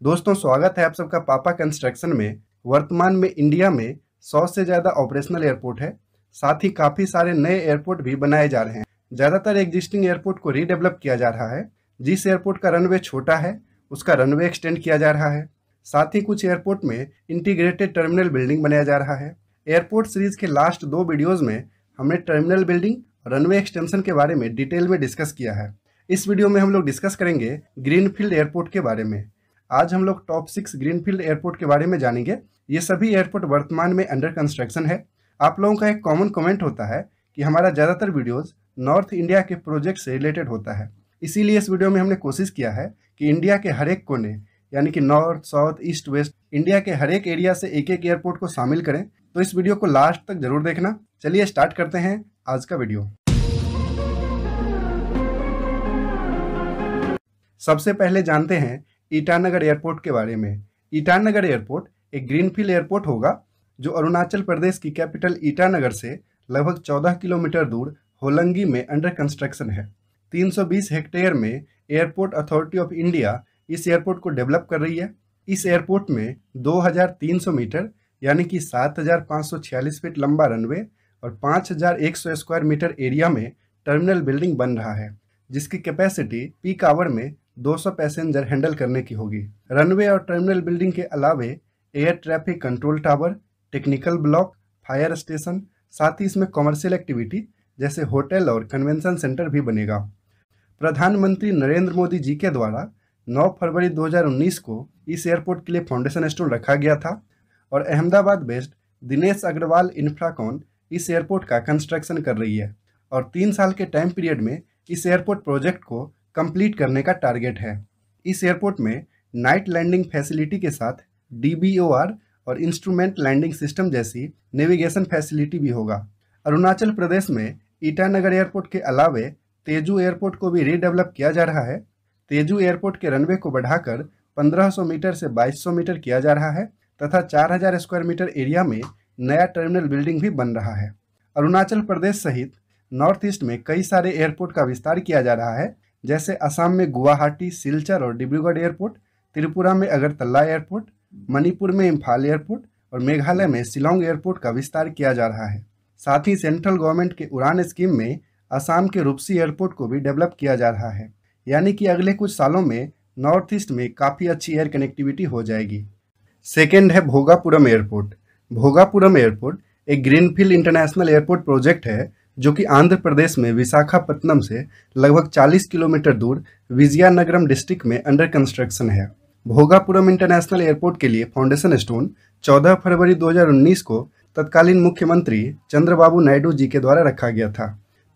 दोस्तों, स्वागत है आप सबका पापा कंस्ट्रक्शन में। वर्तमान में इंडिया में 100 से ज़्यादा ऑपरेशनल एयरपोर्ट है। साथ ही काफ़ी सारे नए एयरपोर्ट भी बनाए जा रहे हैं। ज़्यादातर एग्जिस्टिंग एयरपोर्ट को रीडेवलप किया जा रहा है। जिस एयरपोर्ट का रनवे छोटा है उसका रनवे एक्सटेंड किया जा रहा है। साथ ही कुछ एयरपोर्ट में इंटीग्रेटेड टर्मिनल बिल्डिंग बनाया जा रहा है। एयरपोर्ट सीरीज के लास्ट 2 वीडियोज़ में हमने टर्मिनल बिल्डिंग और रनवे एक्सटेंशन के बारे में डिटेल में डिस्कस किया है। इस वीडियो में हम लोग डिस्कस करेंगे ग्रीनफील्ड एयरपोर्ट के बारे में। आज हम लोग टॉप 6 ग्रीनफील्ड एयरपोर्ट के बारे में जानेंगे। ये सभी एयरपोर्ट वर्तमान में अंडर कंस्ट्रक्शन है। आप लोगों का एक कॉमन कमेंट होता है कि हमारा ज़्यादातर वीडियोस नॉर्थ इंडिया के प्रोजेक्ट से रिलेटेड होता है। इसीलिए इस वीडियो में हमने कोशिश किया है कि इंडिया के हर एक कोने यानी कि north, south, east, waste India के हर एक एरिया से एक एक एयरपोर्ट को शामिल करें। तो इस वीडियो को लास्ट तक जरूर देखना। चलिए स्टार्ट करते हैं आज का वीडियो। सबसे पहले जानते हैं ईटानगर एयरपोर्ट के बारे में। ईटानगर एयरपोर्ट एक ग्रीनफील्ड एयरपोर्ट होगा जो अरुणाचल प्रदेश की कैपिटल ईटानगर से लगभग 14 किलोमीटर दूर होलंगी में अंडर कंस्ट्रक्शन है। 320 हेक्टेयर में एयरपोर्ट अथॉरिटी ऑफ इंडिया इस एयरपोर्ट को डेवलप कर रही है। इस एयरपोर्ट में 2300 मीटर यानी कि 7546 फीट लंबा रनवे और 5100 स्क्वायर मीटर एरिया में टर्मिनल बिल्डिंग बन रहा है, जिसकी कैपेसिटी पीक आवर में 200 पैसेंजर हैंडल करने की होगी। रनवे और टर्मिनल बिल्डिंग के अलावे air traffic control tower, technical block, fire station, साथ ही इसमें कॉमर्शियल एक्टिविटी जैसे होटल और कन्वेंशन सेंटर भी बनेगा। प्रधानमंत्री नरेंद्र मोदी जी के द्वारा 9 फरवरी 2019 को इस एयरपोर्ट के लिए फाउंडेशन स्टोन रखा गया था और अहमदाबाद बेस्ड दिनेश अग्रवाल इंफ्राकॉन इस एयरपोर्ट का कंस्ट्रक्शन कर रही है और 3 साल के टाइम पीरियड में इस एयरपोर्ट प्रोजेक्ट को कंप्लीट करने का टारगेट है। इस एयरपोर्ट में नाइट लैंडिंग फैसिलिटी के साथ DBOR और इंस्ट्रूमेंट लैंडिंग सिस्टम जैसी नेविगेशन फैसिलिटी भी होगा। अरुणाचल प्रदेश में ईटानगर एयरपोर्ट के अलावे तेजू एयरपोर्ट को भी रीडेवलप किया जा रहा है। तेजू एयरपोर्ट के रनवे को बढ़ाकर 1500 मीटर से 2200 मीटर किया जा रहा है तथा 4000 स्क्वायर मीटर एरिया में नया टर्मिनल बिल्डिंग भी बन रहा है। अरुणाचल प्रदेश सहित नॉर्थ ईस्ट में कई सारे एयरपोर्ट का विस्तार किया जा रहा है, जैसे असम में गुवाहाटी, सिलचर और डिब्रूगढ़ एयरपोर्ट, त्रिपुरा में अगरतला एयरपोर्ट, मणिपुर में इम्फाल एयरपोर्ट और मेघालय में शिलोंग एयरपोर्ट का विस्तार किया जा रहा है। साथ ही सेंट्रल गवर्नमेंट के उड़ान स्कीम में असम के रूपसी एयरपोर्ट को भी डेवलप किया जा रहा है। यानी कि अगले कुछ सालों में नॉर्थ ईस्ट में काफ़ी अच्छी एयर कनेक्टिविटी हो जाएगी। सेकेंड है भोगापुरम एयरपोर्ट। भोगापुरम एयरपोर्ट एक ग्रीनफील्ड इंटरनेशनल एयरपोर्ट प्रोजेक्ट है जो कि आंध्र प्रदेश में विशाखापत्तनम से लगभग 40 किलोमीटर दूर विजयनगरम डिस्ट्रिक्ट में अंडर कंस्ट्रक्शन है। भोगापुरम इंटरनेशनल एयरपोर्ट के लिए फाउंडेशन स्टोन 14 फरवरी 2019 को तत्कालीन मुख्यमंत्री चंद्रबाबू नायडू जी के द्वारा रखा गया था।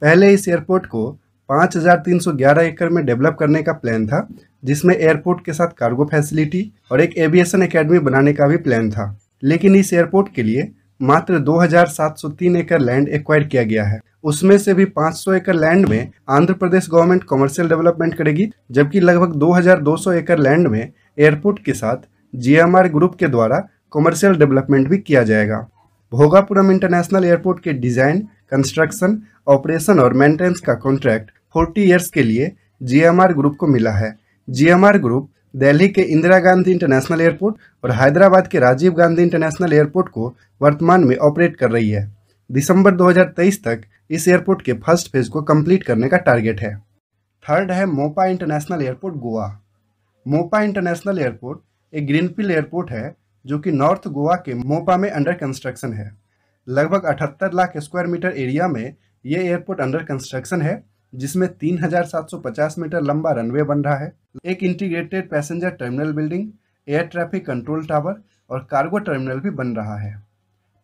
पहले इस एयरपोर्ट को 5311 एकड़ में डेवलप करने का प्लान था, जिसमें एयरपोर्ट के साथ कार्गो फैसिलिटी और एक एविएशन एकेडमी बनाने का भी प्लान था। लेकिन इस एयरपोर्ट के लिए मात्र 2703 एकड़ लैंड एक्वायर किया गया है। उसमें से भी 500 एकड़ लैंड में Andhra Pradesh government commercial development करेगी, जबकि लगभग 2200 एकड़ लैंड में एयरपोर्ट के साथ GMR ग्रुप के द्वारा कमर्शियल डेवलपमेंट भी किया जाएगा। भोगापुरम इंटरनेशनल एयरपोर्ट के डिजाइन, कंस्ट्रक्शन, ऑपरेशन और मेंटेनेंस का कॉन्ट्रैक्ट 40 ईयर्स के लिए GMR ग्रुप को मिला है। GMR ग्रुप दिल्ली के इंदिरा गांधी इंटरनेशनल एयरपोर्ट और हैदराबाद के राजीव गांधी इंटरनेशनल एयरपोर्ट को वर्तमान में ऑपरेट कर रही है। दिसंबर 2023 तक इस एयरपोर्ट के फर्स्ट फेज को कंप्लीट करने का टारगेट है। थर्ड है Mopa international airport Goa. Mopa international airport एक ग्रीनफील्ड एयरपोर्ट है जो कि नॉर्थ गोवा के मोपा में अंडर कंस्ट्रक्शन है। लगभग 78 लाख स्क्वायर मीटर एरिया में ये एयरपोर्ट अंडर कंस्ट्रक्शन है, जिसमें 3750 मीटर लंबा रनवे बन रहा है, एक integrated passenger terminal building, air traffic control tower और कार्गो टर्मिनल भी बन रहा है।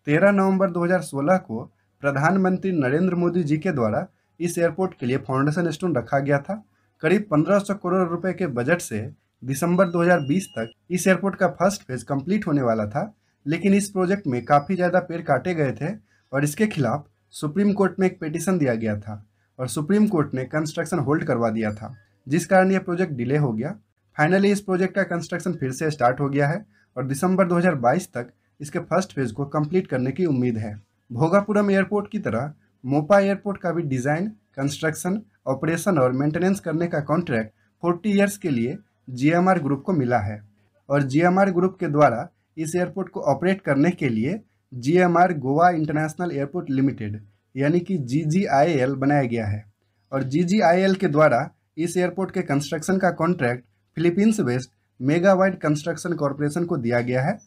13 नवंबर 2016 को प्रधानमंत्री नरेंद्र मोदी जी के द्वारा इस एयरपोर्ट के लिए फाउंडेशन स्टोन रखा गया था। करीब 1500 करोड़ रुपए के बजट से दिसंबर 2020 तक इस एयरपोर्ट का फर्स्ट फेज कंप्लीट होने वाला था, लेकिन इस प्रोजेक्ट में काफ़ी ज़्यादा पेड़ काटे गए थे और इसके खिलाफ सुप्रीम कोर्ट में एक पिटीशन दिया गया था और सुप्रीम कोर्ट ने कंस्ट्रक्शन होल्ड करवा दिया था, जिस कारण यह प्रोजेक्ट डिले हो गया। फाइनली इस प्रोजेक्ट का कंस्ट्रक्शन फिर से स्टार्ट हो गया है और दिसंबर 2022 तक इसके फर्स्ट फेज को कंप्लीट करने की उम्मीद है। भोगापुरम एयरपोर्ट की तरह मोपा एयरपोर्ट का भी डिज़ाइन, कंस्ट्रक्शन, ऑपरेशन और मेंटेनेंस करने का कॉन्ट्रैक्ट 40 ईयर्स के लिए GMR ग्रुप को मिला है। और GMR ग्रुप के द्वारा इस एयरपोर्ट को ऑपरेट करने के लिए GMR Goa international airport limited यानी कि GGIAL बनाया गया है। और GGIAL के द्वारा इस एयरपोर्ट के कंस्ट्रक्शन का contract Philippines based Megawide construction corporation को दिया गया है।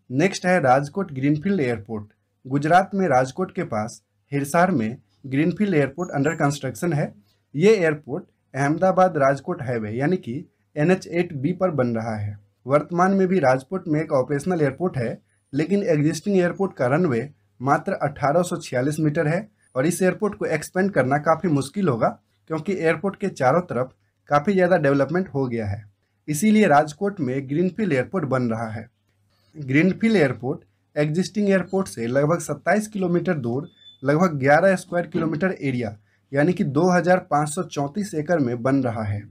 नेक्स्ट है राजकोट ग्रीनफील्ड एयरपोर्ट। गुजरात में राजकोट के पास हिरसार में ग्रीनफील्ड एयरपोर्ट अंडर कंस्ट्रक्शन है। ये एयरपोर्ट अहमदाबाद राजकोट हाईवे यानी कि NH8B पर बन रहा है। वर्तमान में भी राजकोट में एक ऑपरेशनल एयरपोर्ट है, लेकिन एग्जिस्टिंग एयरपोर्ट का रनवे मात्र 1846 मीटर है और इस एयरपोर्ट को एक्सपेंड करना काफ़ी मुश्किल होगा क्योंकि एयरपोर्ट के चारों तरफ काफ़ी ज़्यादा डेवलपमेंट हो गया है। इसीलिए राजकोट में ग्रीनफील्ड एयरपोर्ट बन रहा है। ग्रीनफील्ड एयरपोर्ट एग्जिस्टिंग एयरपोर्ट से लगभग 27 किलोमीटर दूर लगभग 11 स्क्वायर किलोमीटर एरिया यानी कि 2534 एकड़ में बन रहा है।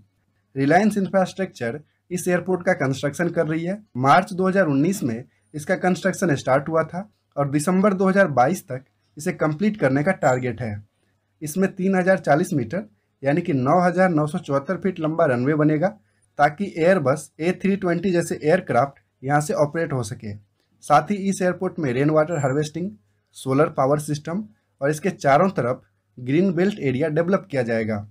रिलायंस इंफ्रास्ट्रक्चर इस एयरपोर्ट का कंस्ट्रक्शन कर रही है। मार्च 2019 में इसका कंस्ट्रक्शन स्टार्ट हुआ था और दिसंबर 2022 तक इसे कंप्लीट करने का टारगेट है। इसमें 3040 मीटर यानी कि 9974 फीट लंबा रनवे बनेगा ताकि एयरबस A320 जैसे एयरक्राफ्ट यहाँ से ऑपरेट हो सके। साथ ही इस एयरपोर्ट में rain water harvesting, solar power system और इसके चारों तरफ ग्रीन बेल्ट एरिया डेवलप किया जाएगा।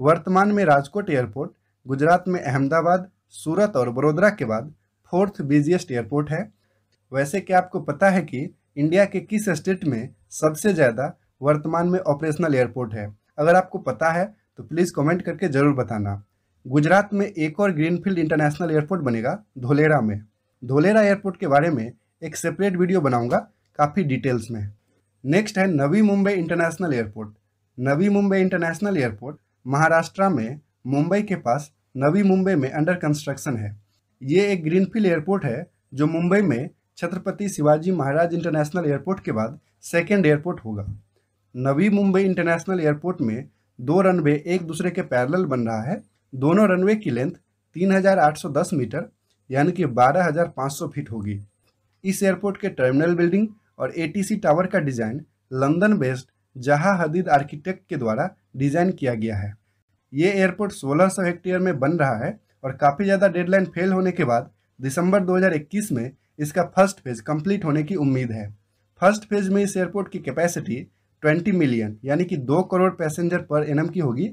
वर्तमान में राजकोट एयरपोर्ट गुजरात में अहमदाबाद, सूरत और बड़ोदरा के बाद 4th बिजिएस्ट एयरपोर्ट है। वैसे क्या आपको पता है कि इंडिया के किस स्टेट में सबसे ज़्यादा वर्तमान में ऑपरेशनल एयरपोर्ट है? अगर आपको पता है तो प्लीज़ कमेंट करके ज़रूर बताना। गुजरात में एक और ग्रीनफील्ड इंटरनेशनल एयरपोर्ट बनेगा धोलेरा में। धोलेरा एयरपोर्ट के बारे में एक सेपरेट वीडियो बनाऊंगा काफ़ी डिटेल्स में। नेक्स्ट है Navi Mumbai international airport. Navi Mumbai international airport Maharashtra में मुंबई के पास नवी मुंबई में अंडर कंस्ट्रक्शन है। ये एक ग्रीनफील्ड एयरपोर्ट है जो मुंबई में छत्रपति शिवाजी महाराज इंटरनेशनल एयरपोर्ट के बाद सेकेंड एयरपोर्ट होगा। नवी मुंबई इंटरनेशनल एयरपोर्ट में 2 रनवे एक दूसरे के पैरेलल बन रहा है। दोनों रनवे की लेंथ 3810 मीटर यानी कि 12500 फीट होगी। इस एयरपोर्ट के टर्मिनल बिल्डिंग और ATC टावर का डिज़ाइन लंदन बेस्ड जहां हदीद आर्किटेक्ट के द्वारा डिज़ाइन किया गया है। ये एयरपोर्ट 1600 हेक्टेयर में बन रहा है और काफ़ी ज़्यादा डेडलाइन फेल होने के बाद दिसंबर 2021 में इसका फर्स्ट फेज कंप्लीट होने की उम्मीद है। फर्स्ट फेज में इस एयरपोर्ट की कैपेसिटी 20 मिलियन यानी कि 2 करोड़ पैसेंजर पर एनम की होगी,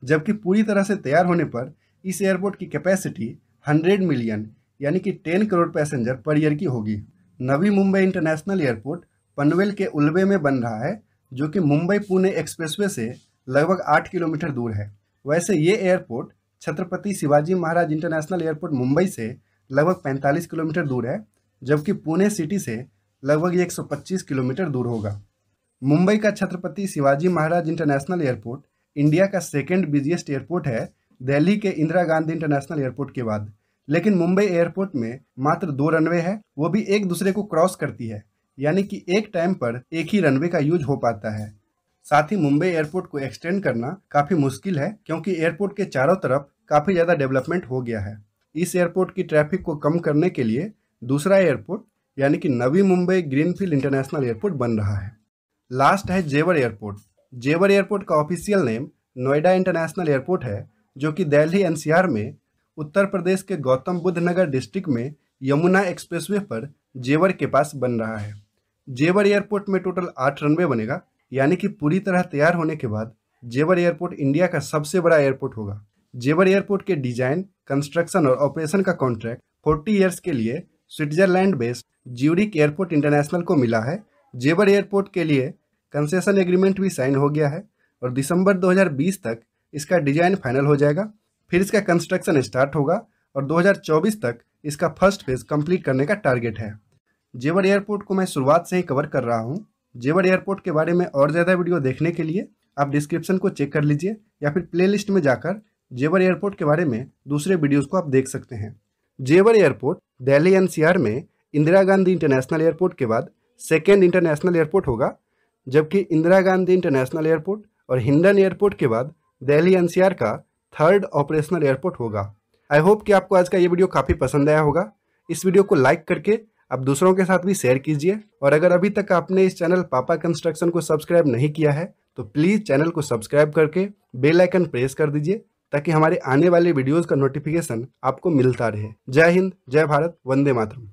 जबकि पूरी तरह से तैयार होने पर इस एयरपोर्ट की कैपेसिटी 100 मिलियन यानी कि 10 करोड़ पैसेंजर पर ईयर की होगी। नवी मुंबई इंटरनेशनल एयरपोर्ट पनवेल के उल्वे में बन रहा है जो कि मुंबई पुणे एक्सप्रेसवे से लगभग 8 किलोमीटर दूर है। वैसे ये airport Chhatrapati Shivaji Maharaj international airport Mumbai से लगभग 45 किलोमीटर दूर है, जबकि पुणे सिटी से लगभग 125 किलोमीटर दूर होगा। मुंबई का Chhatrapati Shivaji Maharaj international airport India का सेकेंड बिजिएस्ट एयरपोर्ट है दिल्ली के इंदिरा गांधी इंटरनेशनल एयरपोर्ट के बाद। लेकिन मुंबई एयरपोर्ट में मात्र 2 रनवे है, वो भी एक दूसरे को क्रॉस करती है, यानी कि एक टाइम पर एक ही रनवे का यूज हो पाता है। साथ ही मुंबई एयरपोर्ट को एक्सटेंड करना काफ़ी मुश्किल है क्योंकि एयरपोर्ट के चारों तरफ काफ़ी ज़्यादा डेवलपमेंट हो गया है। इस एयरपोर्ट की ट्रैफिक को कम करने के लिए दूसरा एयरपोर्ट यानी कि Navi Mumbai greenfield international airport बन रहा है। लास्ट है जेवर एयरपोर्ट। जेवर एयरपोर्ट का official name Noida international airport है जो कि दिल्ली NCR में उत्तर प्रदेश के गौतम बुद्ध नगर डिस्ट्रिक्ट में यमुना एक्सप्रेसवे पर जेवर के पास बन रहा है। जेवर एयरपोर्ट में टोटल 8 रनवे बनेगा, यानी कि पूरी तरह तैयार होने के बाद जेवर एयरपोर्ट इंडिया का सबसे बड़ा एयरपोर्ट होगा। जेवर एयरपोर्ट के डिजाइन, कंस्ट्रक्शन और ऑपरेशन का कॉन्ट्रैक्ट 40 ईयर्स के लिए Switzerland based Zurich airport international को मिला है। जेवर एयरपोर्ट के लिए कंसेशन एग्रीमेंट भी साइन हो गया है और दिसंबर 2020 तक इसका डिजाइन फाइनल हो जाएगा। फिर इसका कंस्ट्रक्शन स्टार्ट होगा और 2024 तक इसका फर्स्ट फेज कंप्लीट करने का टारगेट है। जेवर एयरपोर्ट को मैं शुरुआत से ही कवर कर रहा हूँ। जेवर एयरपोर्ट के बारे में और ज़्यादा वीडियो देखने के लिए आप डिस्क्रिप्शन को चेक कर लीजिए या फिर प्लेलिस्ट में जाकर जेवर एयरपोर्ट के बारे में दूसरे वीडियोस को आप देख सकते हैं। जेवर एयरपोर्ट दिल्ली NCR में इंदिरा गांधी इंटरनेशनल एयरपोर्ट के बाद सेकेंड इंटरनेशनल एयरपोर्ट होगा, जबकि इंदिरा गांधी इंटरनेशनल एयरपोर्ट और हिंडन एयरपोर्ट के बाद दिल्ली NCR का थर्ड ऑपरेशनल एयरपोर्ट होगा। आई होप कि आपको आज का ये वीडियो काफ़ी पसंद आया होगा। इस वीडियो को लाइक करके आप दूसरों के साथ भी शेयर कीजिए और अगर अभी तक आपने इस चैनल पापा कंस्ट्रक्शन को सब्सक्राइब नहीं किया है तो प्लीज़ चैनल को सब्सक्राइब करके बेल आइकन प्रेस कर दीजिए ताकि हमारे आने वाले वीडियोस का नोटिफिकेशन आपको मिलता रहे। जय हिंद, जय भारत, वंदे मातरम।